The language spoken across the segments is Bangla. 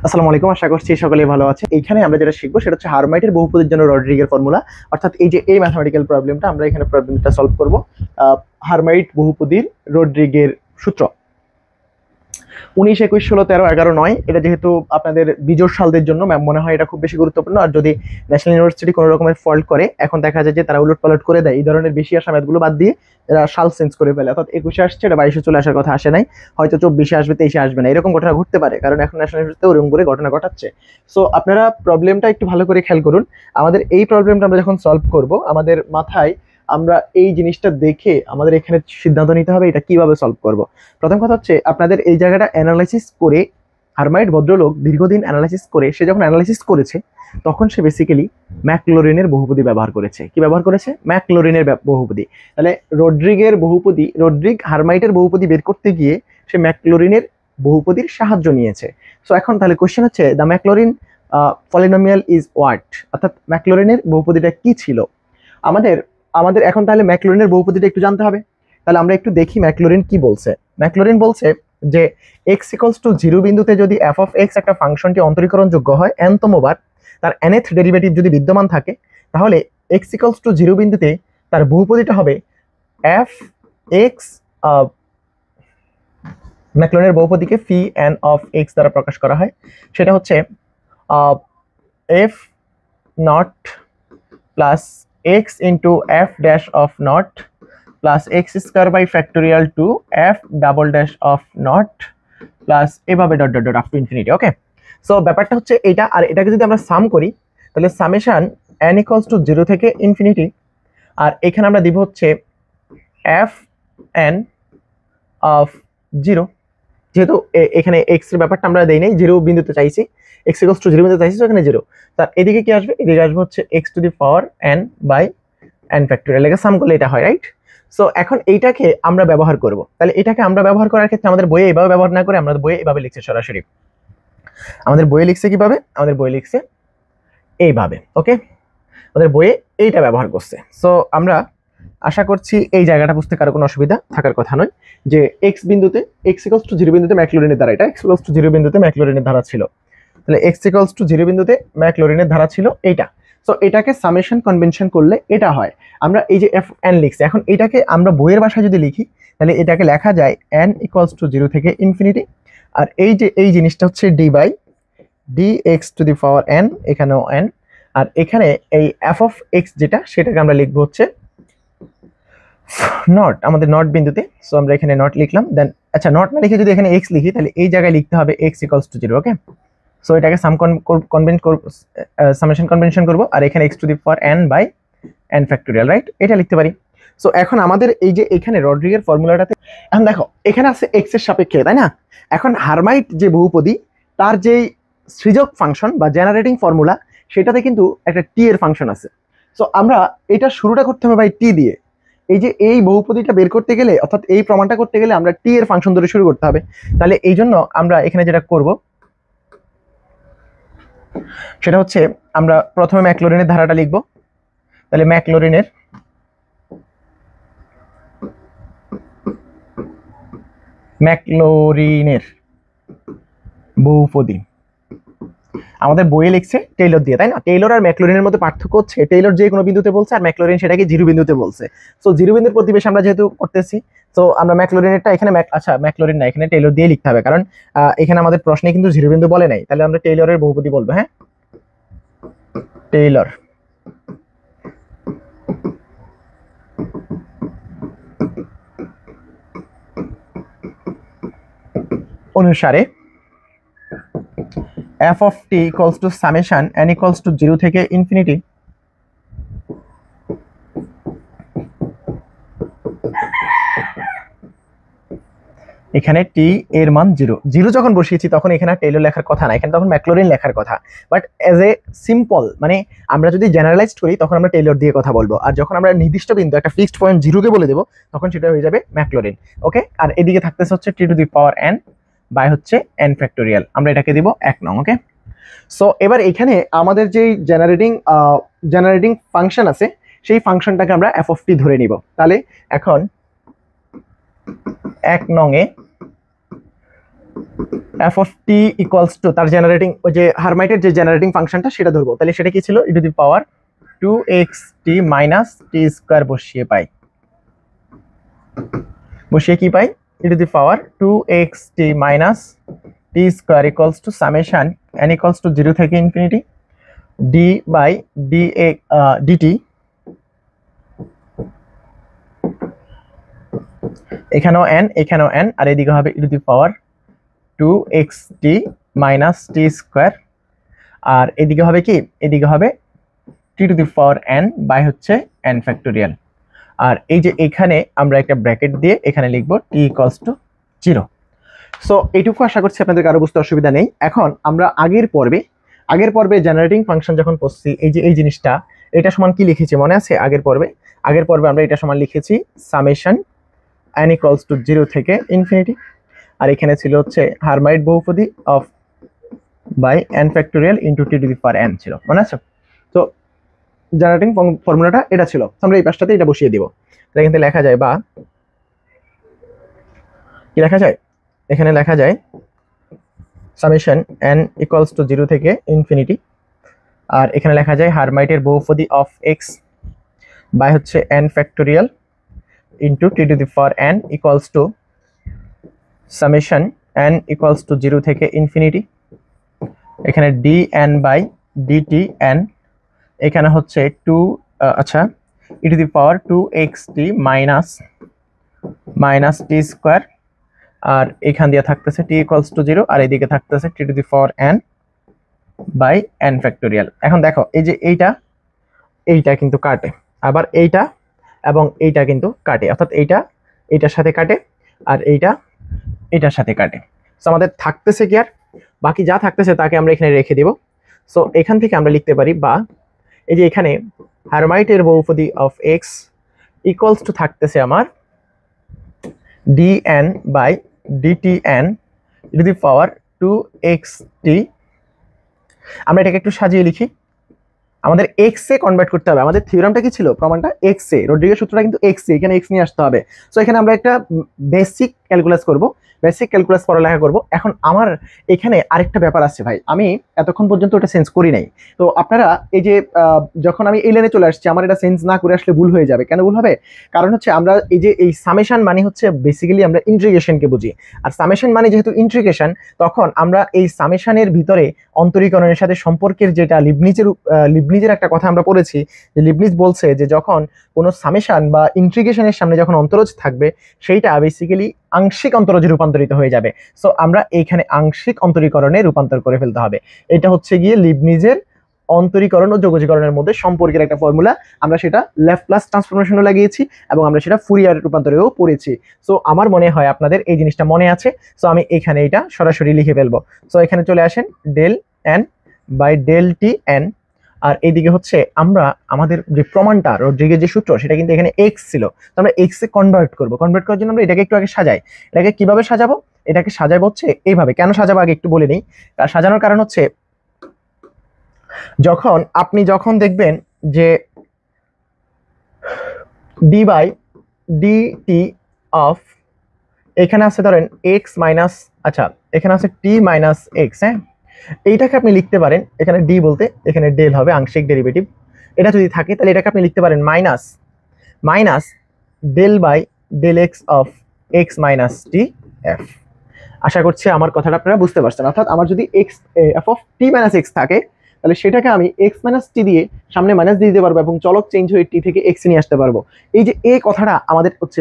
আসসালামু আলাইকুম, আশা করছি সকলেই ভালো আছে। এইখানে আমরা যেটা শিখবো সেটা হচ্ছে হারমাইটের বহুপদীর জন্য রড্রিগের ফর্মুলা। অর্থাৎ এই যে এই ম্যাথমেটিক্যাল প্রবলেমটা আমরা এখানে প্রবলেমটা সলভ করব। হারমাইট বহুপদীর রড্রিগের সূত্র 19, 21, 16, 13, 11, 9 এটা যেহেতু আপনাদের বিজোড় সালদের জন্য মনে হয় এটা খুব বেশি গুরুত্বপূর্ণ। আর যদি ন্যাশনাল ইউনিভার্সিটি কোনো রকমের ফল্ট করে, এখন দেখা যায় যে তারা উলট পালট করে দেয়, এই ধরনের বেশি আসা ম্যাথগুলো বাদ দিয়ে এরা সাল চেঞ্জ করে ফেলে। অর্থাৎ 21-এ আসছে, এটা 22-এ চলে আসার কথা আসে নাই, হয়তো 24-এ আসবে, 23-এ আসবে না, এরকম ঘটনা ঘটতে পারে, কারণ এখন ন্যাশনাল ইউনিভার্সিটি ওরকম করে ঘটনা ঘটাচ্ছে। সো আপনারা প্রবলেমটা একটু ভালো করে খেয়াল করুন। আমাদের এই প্রবলেমটা আমরা যখন সলভ করব, আমাদের মাথায় আমরা এই জিনিসটা দেখে আমাদের এখানে সিদ্ধান্ত নিতে হবে এটা কিভাবে সলভ করব। প্রথম কথা হচ্ছে আপনাদের এই জায়গাটা অ্যানালাইসিস করে, হারমাইট ভদ্রলোক দীর্ঘদিন অ্যানালাইসিস করে, সে যখন অ্যানালাইসিস করেছে তখন সে বেসিক্যালি ম্যাকলরিনের বহুপদী ব্যবহার করেছে। কি ব্যবহার করেছে? ম্যাকলরিনের বহুপদী। তাহলে রড্রিগের বহুপদী, রড্রিগ হারমাইটের বহুপদী বের করতে গিয়ে সে ম্যাকলরিনের বহুপদীর সাহায্য নিয়েছে। সো এখন তাহলে কোশ্চেন হচ্ছে the Maclaurin polynomial is what, অর্থাৎ ম্যাকলরিনের বহুপদীটা কি ছিল। আমাদের আমাদের এখন তাহলে ম্যাকলরিনের বহুপদীটা একটু জানতে হবে। তাহলে আমরা একটু দেখি ম্যাকলরিন কি বলছে। ম্যাকলরিন বলছে যে x=0 বিন্দুতে যদি f(x) একটা ফাংশনটি অন্তরীকরণযোগ্য হয় n তম বার, তার nth ডেরিভেটিভ যদি বিদ্যমান থাকে, তাহলে x=0 বিন্দুতে তার বহুপদীটা হবে f(x). ম্যাকলরিনের বহুপদীকে ফি n অফ x দ্বারা প্রকাশ করা হয়, সেটা হচ্ছে f not plus x into f dash of not plus x square by factorial two f double dash of not plus এভাবে dot dot dot up to infinity. Okay, so ব্যাপারটা হচ্ছে এইটা। আর এটাকে যদি আমরা সাম করি, তাহলে সামেশন n ইকুয়ালস টু 0 থেকে ইনফিনিটি, আর এখানে আমরা দিব হচ্ছে এফ এন অফ 0। যেহেতু এখানে এক্স এর ব্যাপারটা আমরা দেই নাই, 0 বিন্দুতে চাইছি, এক্স ইকুয়ালস টু 0 বিন্দুতে চাইছি, তো এখানে 0। তার এদিকে কি আসবে? এদিকে আসবে হচ্ছে x to the power n by n factorial. এটাকে সাম করলে এটা হয়, রাইট? সো এখন এইটাকে আমরা ব্যবহার করব। তাহলে এটাকে আমরা ব্যবহার করার ক্ষেত্রে আমাদের বইয়ে এইভাবে ব্যবহার না করে আমরা বইয়ে এইভাবে লিখছি সরাসরি। আমাদের বইয়ে লিখছে কিভাবে? আমাদের বইয়ে লিখছে এইভাবে। ওকে, আমাদের বইয়ে এইটা ব্যবহার করছে। সো আমরা আশা করছি এই জায়গাটা বুঝতে কারো কোনো অসুবিধা থাকার কথা নয়, যে এক্স বিন্দুতে x=0 বিন্দুতে ম্যাকলরিনের ধারা, এটা x=0 বিন্দুতে ম্যাকলরিনের ধারা ছিল। তাহলে x=0 বিন্দুতে ম্যাকলরিনের ধারা ছিল এইটা। সো এটাকে সামেশন কনভেনশন করলে এটা হয়। আমরা এই যে এফ এন লিখছি, এখন এটাকে আমরা বইয়ের ভাষায় যদি লিখি, তাহলে এটাকে লেখা যায় n=0 থেকে ইনফিনিটি, আর এই যে এই জিনিসটা হচ্ছে d by dx to the power n, এখানেও n, আর এখানে এই এফ অফ এক্স যেটা, সেটাকে আমরা লিখবো হচ্ছে নট, আমাদের নট বিন্দুতে। সো আমরা এখানে নট লিখলাম, দেন আচ্ছা নট না লিখে যদি এখানে এক্স লিখি, তাহলে এই জায়গায় লিখতে হবে x=0। ওকে, সো এটাকে সামেশন কনভেনশন করব, আর এখানে x to the power n by n factorial, right? এটা লিখতে পারি। সো এখন আমাদের এই যে এখানে রড্রিগের ফর্মুলাটাতে, এখন দেখো এখানে আছে x এর সাপেক্ষে, তাই না? এখন হারমাইট যে বহুপদী, তার যে সৃজক ফাংশন বা জেনারেটিং ফর্মুলা, সেটাতে কিন্তু একটা টি এর ফাংশন আছে। সো আমরা এটা শুরুটা করতে হবে ভাই টি দিয়ে। এই যে এই বহুপদীটা বের করতে গেলে, অর্থাৎ এই প্রমাণটা করতে গেলে আমরা টি এর ফাংশন ধরে শুরু করতে হবে। তাহলে এই জন্য আমরা এখানে যেটা করব সেটা হচ্ছে আমরা প্রথমে ম্যাকলরিনের ধারাটা লিখব। তাহলে ম্যাকলরিনের বহুপদী আমাদের বইয়ে লিখছে টেইলর দিয়ে, তাই না? টেইলর আর ম্যাকলরিনের মধ্যে পার্থক্য হচ্ছে টেইলর যে কোনো বিন্দুতে বলছে, আর ম্যাকলরিন সেটাকে 0 বিন্দুতে বলছে। সো 0 বিন্দুর প্রতিবেশ আমরা যেহেতু করতেছি, তো আমরা ম্যাকলরিনেরটা এখানে আচ্ছা ম্যাকলরিন না, এখানে টেইলর দিয়ে লিখতে হবে, কারণ এখানে আমাদের প্রশ্নে কিন্তু 0 বিন্দু বলে নাই। তাহলে আমরা টেইলরের বহুপদী বলবো। হ্যাঁ, টেইলর অনুসারে f of t equals to summation n equals to 0 থেকে ইনফিনিটি এখানে t এর মান 0 যখন বসিয়েছি তখন এখানে টেইলর লেখার কথা না, এখানে তখন ম্যাকলরিন লেখার কথা। বাট এজ এ সিম্পল, মানে আমরা যদি জেনারেলাইজড করি তখন আমরা টেইলর দিয়ে কথা বলবো, আর যখন আমরা নির্দিষ্ট বিন্দু একটা ফিক্সড পয়েন্ট 0 কে বলে দেবো, তখন সেটা হয়ে যাবে ম্যাকলরিন। ওকে, আর এদিকে থাকতেছে হচ্ছে t to the power n by হচ্ছে n ফ্যাক্টোরিয়াল, আমরা এটাকে দিব 1 নং। ওকে, সো এবার এখানে আমাদের যে জেনারেটিং ফাংশন আছে, সেই ফাংশনটাকে আমরা f of t ধরে নিব। তাহলে এখন 1 নং A F of T equals to তার জেনারেটিং ওই যে হারমাইটের যে জেনারেটিং ফাংশনটা সেটা ধরবো, তাহলে সেটা কি ছিল, e to the power 2xt minus t square বসিয়ে কি পাই, e to the power 2xt minus t square equals to summation n equals to 0 থেকে infinity d by d dt, এখানেও n আর এদিকে হবে e to the power 2xt minus t square, আর এদিকে হবে কি, এদিকে হবে t to the power n by হচ্ছে n ফ্যাক্টোরিয়াল। আর এই যে এখানে আমরা একটা ব্র্যাকেট দিয়ে এখানে লিখবো টি ইকুয়ালস টু 0। সো এইটুকু আশা করছি আপনাদের কারো বুঝতে অসুবিধা নেই। এখন আমরা আগের পর্বে জেনারেটিং ফাংশন যখন পড়ছি, এই যে এই জিনিসটা, এটা সমান কি লিখেছি মনে আছে? আগের পর্বে আমরা এটা সমান লিখেছি সামেশন n ইকুয়ালস টু 0 থেকে ইনফিনিটি, আর এখানে ছিল হচ্ছে হারমাইট বহুপদী of by n factorial into t to the power n ছিল, মনে আছে? তো জেনারেটিং ফর্মুলাটা এটা ছিল, আমরা এই পাশটাতে এটা বসিয়ে দিব। তাহলে কিন্তু লেখা যায়, বা কি লেখা যায়, এখানে লেখা যায় সামেশন n ইকুয়ালস টু 0 থেকে ইনফিনিটি, আর এখানে লেখা যায় হারমাইটের বহুপদী অফ x বাই হচ্ছে n factorial into t to the power n equals to summation n equals to 0 থেকে ইনফিনিটি, এখানে dn বাই dt n, এখানে হচ্ছে 2 আচ্ছা e to the power 2xt minus t square, আর এখান দিয়ে থাকতেছে টি ইকুয়ালস টু 0, আর এদিকে থাকতেছে t to the power n by n factorial. এখন দেখো এই যে এইটা কিন্তু কাটে, আবার এইটা এবং এইটা কিন্তু কাটে, অর্থাৎ এইটার সাথে কাটে আর এটার সাথে কাটে। সো আমাদের থাকতেছে কি, আর বাকি যা থাকতেছে তাকে আমরা এখানে রেখে দিব। সো এখান থেকে আমরা লিখতে পারি, বা এই যে এখানে হারমাইটের বহুপদী অফ x ইকুয়ালস টু থাকতেছে আমার dn by dtn e to the power 2xt। আমরা এটাকে একটু সাজিয়ে লিখি, আমাদের এক্স এ কনভার্ট করতে হবে। আমাদের থিওরামটা কি ছিল, প্রমাণটা এক্স এ, রোড্রিগেজ সূত্রটা কিন্তু এক্স এ, এখানে এক্স নিয়ে আসতে হবে। সো এখানে আমরা একটা বেসিক ক্যালকুলাস করব, পড়ালেখা করব। এখন আমার এখানে আরেকটা ব্যাপার আছে ভাই, আমি এতক্ষণ পর্যন্ত ওটা সেন্স করি নাই। তো আপনারা এই যে যখন আমি এই লাইনে চলে আসছি, আমার এটা সেন্স না করে আসলে ভুল হয়ে যাবে। কেন ভুল হবে? কারণ হচ্ছে আমরা এই যে এই সামেশন মানে হচ্ছে বেসিক্যালি আমরা ইন্টিগ্রেশনকে বুঝি, আর সামেশন মানে যেহেতু ইন্টিগ্রেশন, তখন আমরা এই সামেশনের ভিতরে অন্তরীকরণের সাথে সম্পর্কের যেটা লিবনিজের একটা কথা আমরা পড়েছি, যে লিবনিজ বলছে যে যখন কোনো সামেশন বা ইন্টিগ্রেশনের সামনে যখন অন্তরজ থাকবে, সেইটা বেসিক্যালি আংশিক অন্তরজে রূপান্তরিত হয়ে যাবে। সো আমরা এইখানে আংশিক অন্তরীকরণে রূপান্তর করে ফেলতে হবে। এটা হচ্ছে গিয়ে লিবনিজের অন্তরীকরণ ও যোগজীকরণের মধ্যে সম্পর্কের একটা ফর্মুলা। আমরা সেটা ল্যাপ্লাস ট্রান্সফরমেশনও লাগিয়েছি এবং আমরা সেটা ফুরিয়ার রূপান্তরেও পড়েছি। সো আমার মনে হয় আপনাদের এই জিনিসটা মনে আছে। সো আমি এখানে এটা সরাসরি লিখে ফেলবো। সো এখানে চলে আসেন del n by del t n, আর এইদিকে হচ্ছে আমরা আমাদের যে প্রমাণটা রোড্রিগেজ যে সূত্র, সেটা কিন্তু এখানে এক্স ছিল, তো আমরা এক্স এ কনভার্ট করার জন্য আমরা এটাকে একটু আগে সাজাই। এটাকে কিভাবে সাজাবো? এটাকে সাজাবো হচ্ছে এইভাবে। কেন সাজাবো আগে একটু বলে নিই। তার সাজানোর কারণ হচ্ছে, যখন দেখবেন যে ডি বাই ডিটি অফ, এখানে আছে ধরেন এক্স মাইনাস, আচ্ছা এখানে আছে টি মাইনাস এক্স, হ্যাঁ, এইটাকে আপনি লিখতে পারেন, এখানে ডি বলতে এখানে ডেল হবে আংশিক ডেরিভেটিভ। এটা যদি থাকে তাহলে এটাকে আপনি লিখতে পারেন minus del by del x of x minus t f. আশা করছি আমার কথাটা আপনারা বুঝতে পারছেন। অর্থাৎ আমার যদি x f of t minus x থাকে, তাহলে সেটাকে আমি এক্স মাইনাস টি দিয়ে সামনে মাইনাস দিয়ে দিতে পারবো এবং চলক চেঞ্জ হয়ে টি থেকে এক্স নিয়ে আসতে পারবো। এই যে এই কথাটা আমাদের হচ্ছে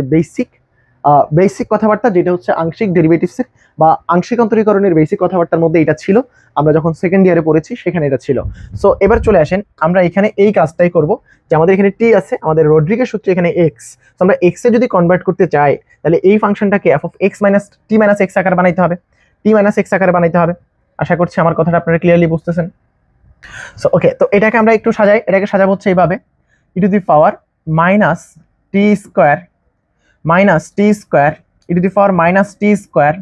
বেসিক কথাবার্তা, যেটা হচ্ছে আংশিক ডেরিভেটিভসের বা আংশিক অন্তরীকরণের বেসিক কথাবার্তার মধ্যে এটা ছিল। আমরা যখন সেকেন্ড ইয়ারে পড়েছি সেখানে এটা ছিল। সো এবার চলে আসেন, আমরা এখানে এই কাজটাই করব, যে আমাদের এখানে টি আছে, আমাদের রোড্রিগেজ সূত্রে এখানে এক্স। তো আমরা এক্স এ যদি কনভার্ট করতে চাই, তাহলে এই ফাংশনটাকে f of x minus t minus x আকারে বানাইতে হবে, আশা করছি আমার কথাটা আপনারা ক্লিয়ারলি বুঝতেছেন। সো ওকে, তো এটাকে আমরা একটু সাজাই। এটাকে সাজাবো হচ্ছে এইভাবে, e to the power minus t square e to the power minus t square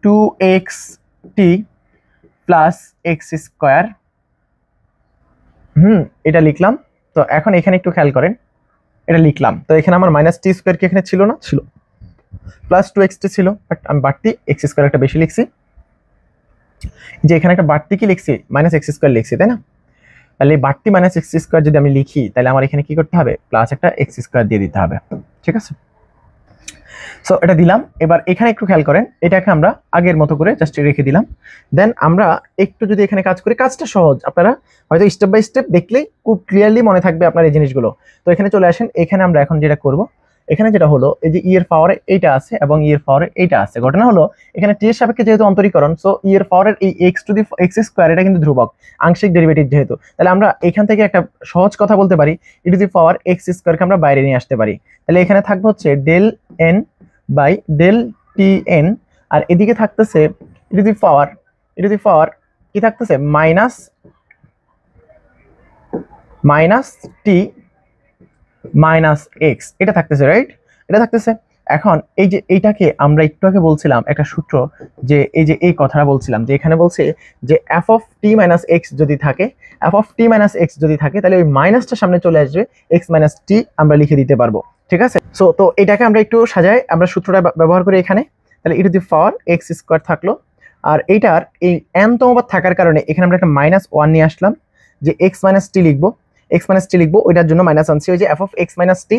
2xt plus x square. এটা লিখলাম। তো এখন এখানে একটু খেয়াল করেন, এটা লিখলাম, তো এখানে আমার মাইনাস টি স্কোয়ার কি এখানে ছিল না? ছিল। প্লাস 2xt ছিল, বাট আমি বাড়তি এক্স স্কোয়ার একটা বেশি লিখছি, যে এখানে একটা বাড়তি কি লিখছি মাইনাস এক্স স্কোয়ার লিখছি, তাই না? তাহলে এই বাড়তি মাইনাস এক্স স্কোয়ার যদি আমি লিখি তাহলে আমার এখানে কি করতে হবে, প্লাস একটা এক্স স্কোয়ার দিয়ে দিতে হবে, ঠিক আছে? সো এটা দিলাম। এবার এখানে একটু খেয়াল করেন, এটাকে আমরা আগের মতো করে জাস্ট রেখে দিলাম। দেন আমরা একটু যদি এখানে কাজ করি, কাজটা সহজ, আপনারা হয়তো স্টেপ বাই স্টেপ দেখলেই খুব ক্লিয়ারলি মনে থাকবে আপনার এই জিনিসগুলো। তো এখানে চলে আসেন, এখানে আমরা এখন যেটা করব, এখানে যেটা হলো এই যে ই এর পাওয়ারে এইটা আছে এবং ই এর পাওয়ারে এইটা আছে। ঘটনা হলো এখানে টি এর সাপেক্ষে যেহেতু অন্তরীকরণ, সো ই এর পাওয়ারের এই x to the x square এটা কিন্তু ধ্রুবক, আংশিক ডেরিভেটিভ যেহেতু, তাহলে আমরা এখান থেকে একটা সহজ কথা বলতে পারি, ই টু দি পাওয়ার এক্স স্কোয়ারকে আমরা বাইরে নিয়ে আসতে পারি। তাহলে এখানে থাকবে হচ্ছে del n by del t n, আর এদিকে থাকতেছে ই টু দি পাওয়ার কি থাকতেছে মাইনাস টি মাইনাস এক্স, এটা থাকতেছে, রাইট? এটা থাকতেছে। এখন এই যে এইটাকে আমরা একটু আগে বলছিলাম একটা সূত্র, যে এই যে এই কথাটা বলছিলাম যে এখানে বলছে যে f of t minus x যদি থাকে, তাহলে ওই মাইনাসটা সামনে চলে আসবে, এক্স মাইনাস টি আমরা লিখে দিতে পারবো, ঠিক আছে? সো তো এটাকে আমরা একটু সাজাই, আমরা সূত্রটা ব্যবহার করি এখানে। তাহলে e to the power x square থাকলো, আর এইটার এই এন তম পদ থাকার কারণে এখানে আমরা একটা -1 নিয়ে আসলাম, যে এক্স মাইনাস টি লিখবো, ওইটার জন্য মাইনাস আনছি। ওই যে f of x minus t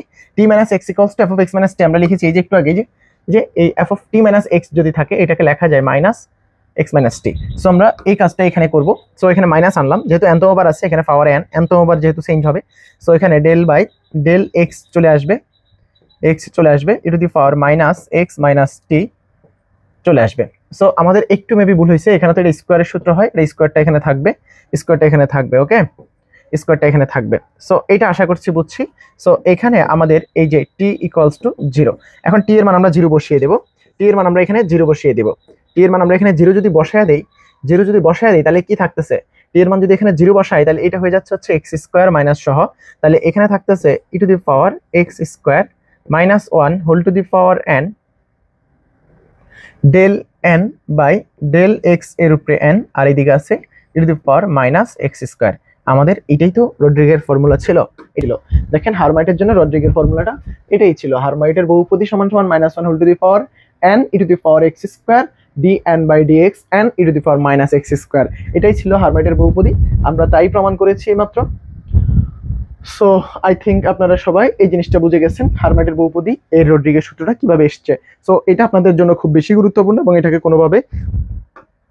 minus x equals to f of x minus t আমরা লিখেছি এই যে একটু আগে, যে এই f of t minus x যদি থাকে এটাকে লেখা যায় minus x minus t. So আমরা এই কাজটা এখানে করব। সো এখানে মাইনাস আনলাম, যেহেতু এন তম বার আছে এখানে পাওয়ার এন তম বার যেহেতু চেঞ্জ হবে, সো এখানে ডেল বাই ডেল এক্স চলে আসবে, e to the power minus x minus t চলে আসবে। সো আমাদের একটু মেবি ভুল হয়েছে, এখানে তো এটা স্কোয়ারের সূত্র হয়, এটা স্কোয়ারটা এখানে থাকবে, ওকে, স্কোয়ারটা এখানে থাকবে। সো এটা আশা করছি বুঝছি। সো এখানে আমাদের এই যে টি ইকুয়ালস টু 0, এখন টি এর মান আমরা 0 বসিয়ে দেবো, টি এর মান আমরা এখানে 0 যদি বসায় দেই, তাহলে কি থাকতেছে, টি এর মান যদি এখানে 0 বসাই তাহলে এটা হয়ে যাচ্ছে হচ্ছে এক্স স্কোয়ার মাইনাস সহ, তাহলে এখানে থাকতেছে e to the power x square minus 1 whole to the power n del n by del x এর উপরে এন, আর এদিকে আছে e to the power minus x square. আমাদের এটাই তো রড্রিগের ফর্মুলা ছিল। দেখেন হারমাইটের জন্য রড্রিগের ফর্মুলাটা এটাই ছিল, হারমাইটের বহুপদী সমান সমান -1 whole to the power n e to the power x square dn by dx n e to the power minus x square, এটাই ছিল হারমাইটের বহুপদী। আমরা তাই প্রমাণ করেছি এইমাত্র। সো আই থিঙ্ক আপনারা সবাই এই জিনিসটা বুঝে গেছেন, হারমাইটের বহুপদী এর রড্রিগের সূত্রটা কিভাবে এসছে। সো এটা আপনাদের জন্য খুব বেশি গুরুত্বপূর্ণ এবং এটাকে কোনোভাবে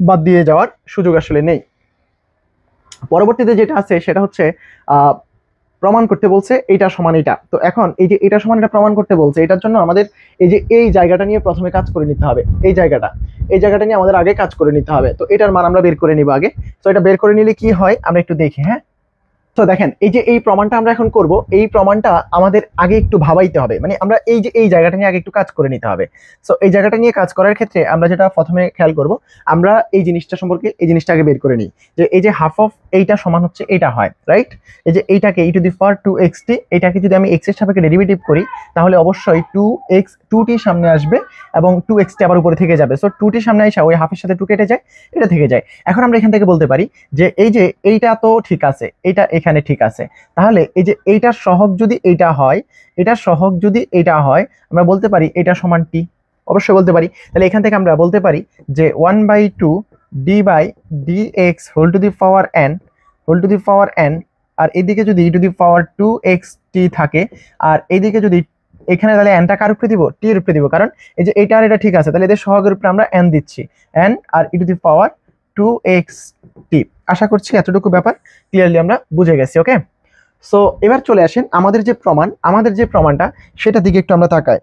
বাদ দিয়ে যাওয়ার সুযোগ আসলে নেই। পরবর্তীতে যেটা আছে সেটা হচ্ছে প্রমাণ করতে বলছে এটা সমান এটা। তো এখন এই যে এটা সমান এটা প্রমাণ করতে বলছে, এটার জন্য আমাদের এই যে এই জায়গাটা নিয়ে প্রথমে কাজ করে নিতে হবে, এই জায়গাটা নিয়ে আমাদের আগে কাজ করে নিতে হবে। তো এটার মান আমরা বের করে নিব আগে। তো এটা বের করে নিলে কি হয় আমরা একটু দেখি, হ্যাঁ। তো দেখেন এই যে এই প্রমাণটা আমরা এখন করব, এই প্রমাণটা আমাদের আগে একটু ভাবাইতে হবে, মানে আমরা এই যে এই জায়গাটা নিয়ে আগে একটু কাজ করে নিতে হবে। সো এই জায়গাটা নিয়ে কাজ করার ক্ষেত্রে আমরা যেটা প্রথমে খেয়াল করব, আমরা এই জিনিসটা সম্পর্কে এই জিনিসটা আগে বের করে নিই, যে এই যে হাফ অফ এইটা সমান হচ্ছে এইটা হয়, রাইট? এই যে এইটাকে ই টু দি পাওয়ার 2xt, এটাকে যদি আমি x এর সাপেক্ষে ডেরিভেটিভ করি তাহলে অবশ্যই 2t সামনে আসবে এবং 2xt আবার উপরে থেকে যাবে। সো 2t সামনে আসা ওই হাফের সাথে 2 কেটে যায়, এটা থেকে যায়। এখন আমরা এখান থেকে বলতে পারি যে এই যে এইটা তো ঠিক আছে, এইটা এখানে ঠিক আছে, তাহলে এই যে এইটার সহগ যদি এইটা হয়, আমরা বলতে পারি এটা সমান টি, অবশ্যই বলতে পারি। তাহলে এখান থেকে আমরা বলতে পারি যে 1/2 d by dx whole to the power n, আর এদিকে যদি ই টু দি পাওয়ার 2xt থাকে, আর এইদিকে যদি এখানে তাহলে nটা কার উপরে দিব, টি এর উপরে দিব, কারণ এই যে এইটা আর এটা ঠিক আছে, তাহলে এদের সহগের উপরে আমরা n দিচ্ছি, n R E to the power 2xt। আশা করছি এতটুকু ব্যাপার ক্লিয়ারলি আমরা বুঝে গেছি, ওকে। সো এবার চলে আসেন আমাদের যে প্রমাণটা সেটা দিকে একটু আমরা তাকাই।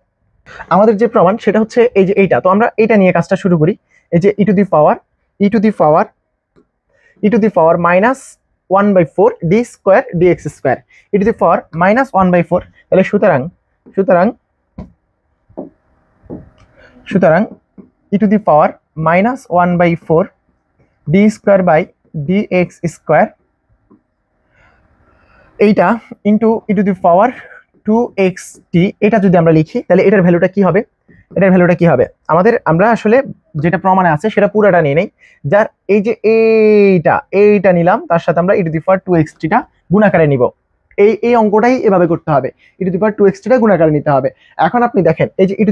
আমাদের যে প্রমাণ সেটা হচ্ছে এই যে এইটা। তো আমরা এইটা নিয়ে কাজটা শুরু করি। এই যে e to the power -1/4 d square dx square, e to the power -1/4, তাহলে সুতরাং e to the power -1/4 d square by dx square, এইটা into e to the power 2xt, এটা যদি আমরা লিখি তাহলে এটার ভ্যালুটা কি হবে, আমরা আসলে যেটা প্রমাণে আছে সেটা পুরোটা নিয়ে নেই, যার এই যে এইটা নিলাম, তার সাথে আমরা ই টু দি পাওয়ার 2xt টা গুণ আকারে নিব, এই অঙ্কটাই এভাবে করতে হবে, e⁴ টা গুণাকারে নিতে হবে। এখন আপনি দেখেন এই যে e⁴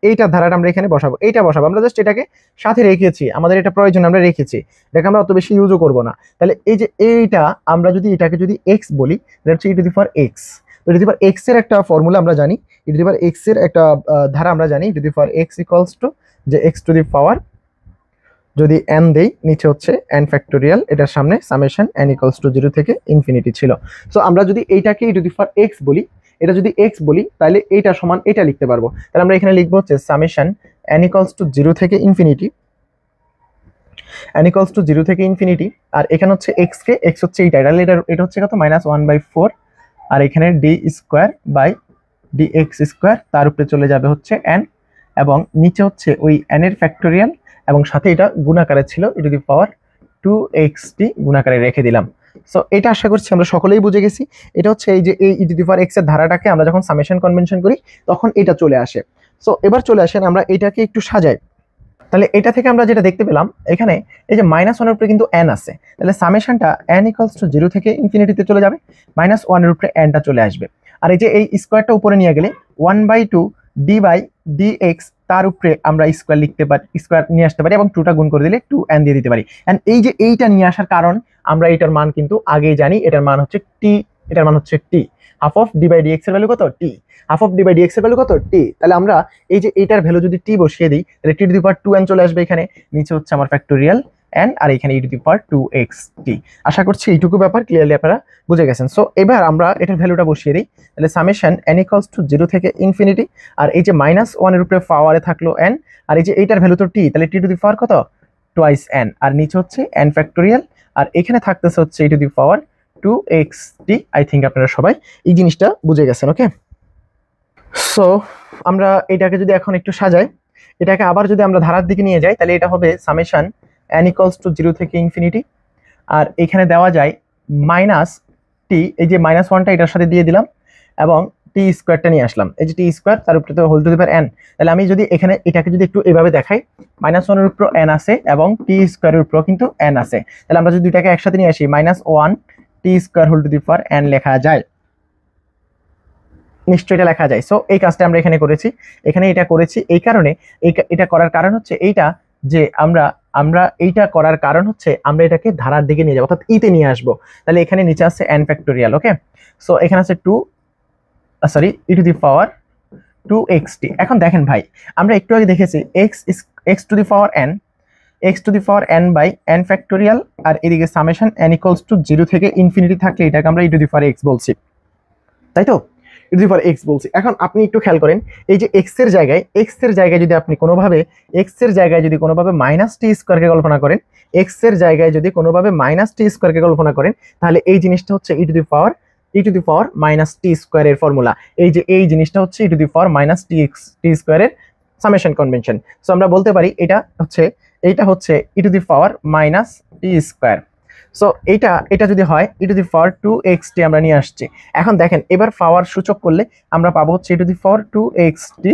এইটা ধারাটা আমরা এখানে বসাবো, এইটা বসাবো, আমরা জাস্ট এটাকে সাথে রেখেছি, আমাদের এটা প্রয়োজন আমরা রেখেছি, এটাকে আমরা অত বেশি ইউজও করবো না। তাহলে এই যে এইটা আমরা যদি এটাকে যদি x বলি, এটা হচ্ছে e⁴x। তো e⁴x এর একটা ফর্মুলা আমরা জানি, e⁴x এর একটা ধারা আমরা জানি, e⁴x ইকুয়ালস টু যে x টু দি পাওয়ার যদি n দেই, নিচে হচ্ছে n ফ্যাক্টোরিয়াল, এটার সামনে সামেশন n ইকুয়ালস টু 0 থেকে ইনফিনিটি ছিল। সো আমরা যদি এইটাকে e⁴x বলি, এটা যদি x বলি, তাহলে এইটা সমান এটা লিখতে পারবো। তাহলে আমরা এখানে লিখবো হচ্ছে সামেশন n ইকুয়ালস টু 0 থেকে ইনফিনিটি, n ইকুয়ালস টু 0 থেকে ইনফিনিটি, আর এখানে হচ্ছে x কে, x হচ্ছে এইটা, তাহলে এটা হচ্ছে কত -1/4, আর এখানে d² তার উপরে চলে যাবে হচ্ছে n, এবং নিচে হচ্ছে ওই n এর ফ্যাক্টোরিয়াল, এবং সাথে এটা গুণাকারে ছিল e⁴2xt গুণাকারে রেখে দিলাম। সো এটা আশা করছি আমরা সকলেই বুঝে গেছি। এটা হচ্ছে এই যে এই e⁴x এর ধারাটাকে আমরা যখন সামেশন কনভেনশন করি তখন এটা চলে আসে। সো এবার চলে আসেন আমরা এটাকে একটু সাজাই। তাহলে এটা থেকে আমরা যেটা দেখতে পেলাম, এখানে এই যে -1 এর উপরে কিন্তু n আছে, তাহলে সামেশনটা n ইকুয়ালস টু 0 থেকে ইনফিনিটিতে চলে যাবে, -1 এর উপরে n টা চলে আসবে, আর এই যে এই স্কোয়ারটা উপরে নিয়ে গেলে 1/2 d/dx তার উপরে আমরা স্কোয়ার লিখতে পারি, স্কোয়ার নিয়ে আসতে পারি, এবং 2টা গুণ করে দিলে 2n দিয়ে দিতে পারি। এন্ড এই যে এইটা নিয়ে আসার কারণ, আমরা এটার মান কিন্তু আগেই জানি, এটার মান হচ্ছে t, এটার মান হচ্ছে t, হাফ অফ d/dx এর ভ্যালু কত t, হাফ অফ d/dx এর ভ্যালু কত t। তাহলে আমরা এই যে এইটার ভ্যালু যদি t বসিয়ে দিই, তাহলে t⁴2n চলে আসবে এখানে, নিচে হচ্ছে আমার ফ্যাক্টোরিয়াল n, আর এখানে e⁴2xt। আশা করছি এইটুকু ব্যাপার ক্লিয়ারলি আপনারা বুঝে গেছেন। সো এবার আমরা এটার ভ্যালুটা বসিয়ে দিই, তাহলে সামেশন n ইকুয়ালস টু 0 থেকে ইনফিনিটি, আর এই যে -1 এর উপরে পাওয়ারে থাকলো n, আর এই যে এইটার ভ্যালু তো t, তাহলে t⁴ কত টুয়াইস n, আর নিচে হচ্ছে n ফ্যাক্টোরিয়াল, আর এখানে থাকতেছে হচ্ছে e⁴2xt। আই থিঙ্ক আপনারা সবাই এই জিনিসটা বুঝে গেছেন। ওকে, সো আমরা এটাকে যদি এখন একটু সাজাই, এটাকে আবার যদি আমরা ধারার দিকে নিয়ে যাই, তাহলে এটা হবে সামেশন n ইকুয়ালস টু 0 থেকে ইনফিনিটি, আর এখানে দেওয়া যায় -t, এই যে -1টা এটার সাথে দিয়ে দিলাম, এবং t² নিয়ে আসলাম, এই যে t² তার উপরে তো whole to the power n। তাহলে আমি যদি এখানে এটাকে যদি একটু এভাবে দেখাই, -1 এর উপর n আছে এবং t² এর উপর কিন্তু n আছে, তাহলে আমরা যদি দুইটাকে একসাথে নিয়ে আসি, -1 t² whole to the power n লেখা যায়, নিশ্চয়ই এটা লেখা যায়। সো এই কাজটা আমরা এখানে করেছি, এখানে এটা করেছি এই কারণে, এটা করার কারণ হচ্ছে এইটা, যে আমরা এইটা করার কারণ হচ্ছে আমরা এটাকে ধারার দিকে নিয়ে যাবো, অর্থাৎ ইতে নিয়ে আসবো। তাহলে এখানে নিচে আছে n ফ্যাক্টোরিয়াল। ওকে, সো এখানে আছে e⁴2xt। এখন দেখেন ভাই, আমরা একটু আগে দেখেছি x to the power n by n factorial, আর এদিকে সামেশন n ইকুয়ালস টু 0 থেকে ইনফিনিটি থাকলে এটাকে আমরা e⁴x বলছি, তাই তো, e⁴x বলছি। এখন আপনি একটু খেয়াল করেন, এই যে x এর জায়গায় যদি আপনি কোনোভাবে -t² কে কল্পনা করেন, x এর জায়গায় যদি কোনোভাবে -t² কে কল্পনা করেন, তাহলে এই জিনিসটা হচ্ছে e⁻t² এর ফর্মুলা। এই যে এই জিনিসটা হচ্ছে e⁻t² এর সামেশন কনভেনশন। সো আমরা বলতে পারি এইটা হচ্ছে e⁻t²। সো এটা যদি হয় e⁴2xt আমরা নিয়ে আসছি। এখন দেখেন, এবার পাওয়ার সূচক করলে আমরা পাবো হচ্ছে e⁴2xt -t²,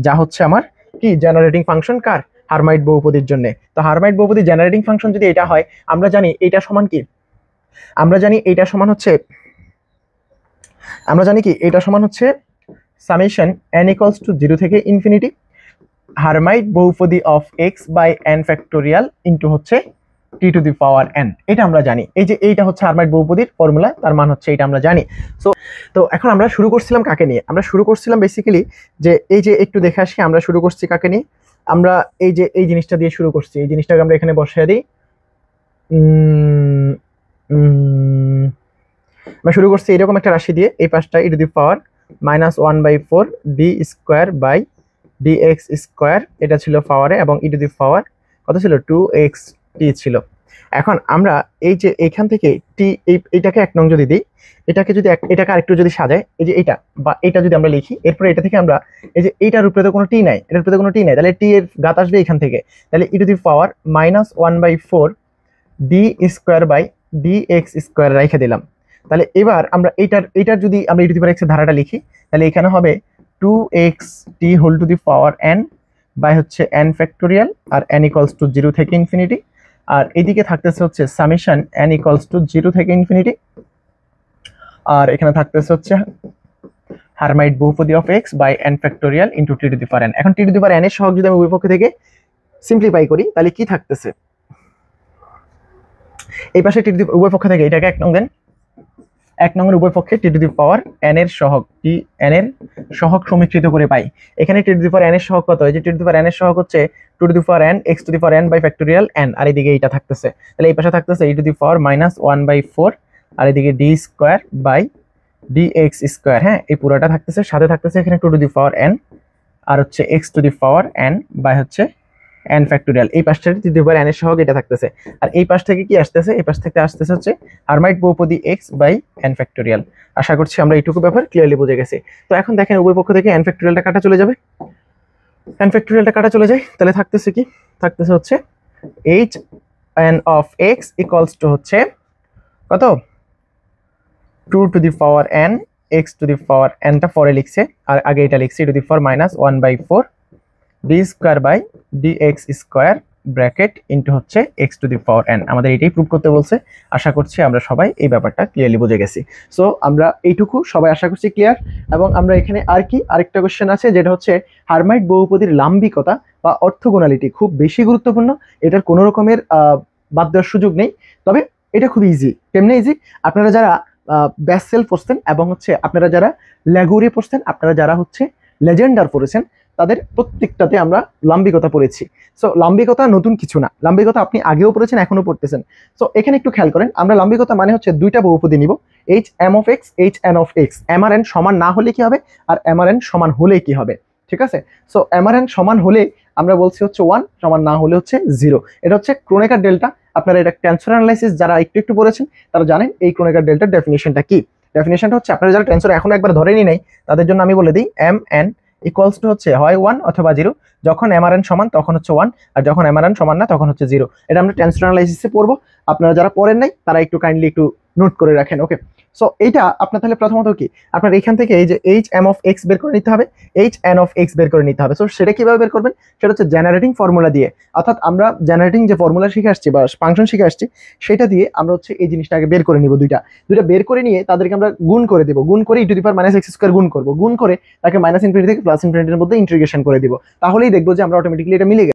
যা হচ্ছে আমার কি জেনারেটিং ফাংশন, কার, হার্মাইট বহুপদীর জন্য। তো হার্মাইট বহুপদী জেনারেটিং ফাংশন যদি এটা হয়, আমরা জানি এটা সমান কি, আমরা জানি এটা সমান হচ্ছে সামেশন n ইকুয়ালস টু 0 থেকে ইনফিনিটি হার্মাইট বহুপদী of x by n factorial into হচ্ছে t⁴n। এটা আমরা জানি, এই যে এইটা হচ্ছে হার্মাইট বহুপদীর ফর্মুলা, তার মান হচ্ছে এটা আমরা জানি। সো তো এখন আমরা শুরু করছিলাম কাকে নিয়ে, আমরা শুরু করছিলাম বেসিক্যালি যে এই যে একটু দেখে আসি, আমরা শুরু করছি কাকে নিয়ে, আমরা এই যে এই জিনিসটা দিয়ে শুরু করছি, এই জিনিসটাকে আমরা এখানে বসিয়ে দিই। আমরা শুরু করছি এরকম একটা রাশি দিয়ে, এই পাশটা e⁻⁻1/4 d²/dx², এটা ছিল পাওয়ারে, এবং e⁻ কত ছিল 2xt ছিল। এখন আমরা এই যে এখান থেকে টি এইটাকে 1 নং যদি দিই, এটাকে আরেকটু যদি সাজাই, এই যে এটা বা এটা যদি আমরা লিখি, এরপরে এটা থেকে আমরা এই যে এইটার উপরে তো কোনো টি নাই, এটার উপরে কোনো টি নাই, তাহলে টি এর ঘাত আসবে এখান থেকে, তাহলে e⁻1/4 d²/dx² রেখে দিলাম। তাহলে এবার আমরা এইটার যদি আমরা e⁻x এর ধারাটা লিখি, তাহলে এখানে হবে 2xt whole to the power n by হচ্ছে n ফ্যাক্টোরিয়াল, আর n ইকুয়ালস টু 0 থেকে ইনফিনিটি, আর এইদিকে থাকতেছে হচ্ছে সামেশন n ইকুয়ালস টু 0 থেকে ইনফিনিটি আর এখানে থাকতেছে হচ্ছে হারমাইট বহুপদী of x by n factorial into t to the power n. এখন t to the power N এর সহগ যদি আমি উভয় পক্ষ থেকে সিম্পলিফাই করি তাহলে কি থাকতেছে, এই পাশে টি টু দি উভয় পক্ষ থেকে এটাকে 1 নং দেন, 1 নং এর উভয় পক্ষে টি টু দি পাওয়ার এন এর সহগ, টি এন এর সহগ সমীকৃত করে পাই। এখানে টি টু দি পাওয়ার এন এর সহগ কত, এই যে টি টু দি পাওয়ার এন এর সহগ হচ্ছে 2 to the power n x to the power n by factorial n, আর এদিকে এটা থাকতেছে, তাহলে এই পাশে থাকতেছে ই টু দি পাওয়ার -1/4 আর এদিকে d square by dx square. হ্যাঁ, এই পুরোটা থাকতেছে, সাথে থাকতেছে এখানে 2 টু দি পাওয়ার n আর হচ্ছে x to the power n by হচ্ছে n ফ্যাক্টোরিয়াল। এই পাশটা টু দি পাওয়ার n এর সহগ এটা থাকতেছে, আর এই পাশ থেকে কি আসতেছে, এই পাশ থেকে আসতেছে হচ্ছে হারমাইট বহুপদী x বাই n ফ্যাক্টোরিয়াল। আশা করছি আমরা এইটুকু ব্যাপার ক্লিয়ারলি বুঝে গেছি। তো এখন দেখেন উভয় পক্ষ থেকে n ফ্যাক্টোরিয়ালটা কাটা চলে যাবে, n ফ্যাক্টোরিয়ালটা কাটা চলে যায়, তাহলে থাকতেছে কি, থাকতেছে হচ্ছে h n of x equals to হচ্ছে কত, 2 to the power n x to the power n টা পরে লিখছে আর আগে এটা লিখছে to the power -1/4 d square by dx square bracket into হচ্ছে x to the power n। আমাদের এটাই প্রুভ করতে বলছে। আশা করছি আমরা সবাই এই ব্যাপারটা ক্লিয়ারলি বুঝে গেছি। সো আমরা এইটুকু সবাই আশা করছি ক্লিয়ার। এবং আমরা এখানে আর কি আরেকটা কোশ্চেন আছে, যেটা হচ্ছে হারমাইট বহুপদীর লাম্বিকতা বা অর্থগোনালিটি, খুব বেশি গুরুত্বপূর্ণ, এটার কোনো রকমের বাদ দেওয়ার সুযোগ নেই। তবে এটা খুব ইজি। কেমনে ইজি, আপনারা যারা ব্যাসেল পড়ছেন এবং হচ্ছে আপনারা যারা ল্যাগুরে পড়ছেন, আপনারা যারা হচ্ছে লেজেন্ডার পড়েছেন, তাদের প্রত্যেকটাতে আমরা লাম্বিকতা পড়েছি। সো লাম্বিকতা নতুন কিছু না, লাম্বিকতা আপনি আগেও পড়েছেন, এখনো পড়তেছেন। সো এখানে একটু খেয়াল করেন, আমরা লাম্বিকতা মানে হচ্ছে দুইটা বহুপদী নিব, h m of x, h n of x. M আর এন সমান না হলে কি হবে, আর এম আর এন সমান হলে কি হবে, ঠিক আছে? সো এম আর এন সমান হলে আমরা বলছি হচ্ছে 1, সমান না হলে হচ্ছে 0। এটা হচ্ছে ক্রোনেকার ডেল্টা। আপনারা এটা ট্রান্সফার অ্যানালাইসিস যারা একটু একটু পড়েছেন তারা জানেন এই ক্রোনেকার ডেল্টার ডেফিনিশনটা কি। ডেফিনিশনটা হচ্ছে, আপনারা যারা ট্রান্সফার এখনো একবার ধরেনি নাই তাদের জন্য আমি বলে দিই, এম এন ইকুয়ালস টু হচ্ছে হয় 1 অথবা 0। যখন এম আর এন সমান তখন হচ্ছে 1, আর যখন এম আর এন সমান না তখন হচ্ছে 0। এটা আমরা ট্রান্সফার অ্যানালাইসিসে পড়বো। আপনারা যারা পড়েন নাই তারা একটু কাইন্ডলি একটু নোট করে রাখেন, ওকে? সো এইটা আপনার তাহলে প্রথমত কি, আপনার এখান থেকে এই যে এইচ এম অফ এক্স বের করে নিতে হবে, এইচ এন অফ এক্স বের করে নিতে হবে। সো সেটা কিভাবে বের করবেন, সেটা হচ্ছে জেনারেটিং ফর্মুলা দিয়ে। অর্থাৎ আমরা জেনারেটিং যে ফর্মুলা শিখে আসছি বা ফাংশন শিখে আসছি, সেটা দিয়ে আমরা হচ্ছে এই জিনিসটাকে বের করে নিব। দুইটা বের করে নিয়ে তাদেরকে আমরা গুণ করে দেবো, গুণ করে e to the power minus x square গুণ করবো, গুণ করে তাকে মাইনাস ইনফিনিটি থেকে প্লাস ইনফিনিটির মধ্যে ইন্টিগ্রেশন করে দিব। তাহলেই দেখবো যে আমরা অটোমেটিক্যালি এটা মিলে গেছে।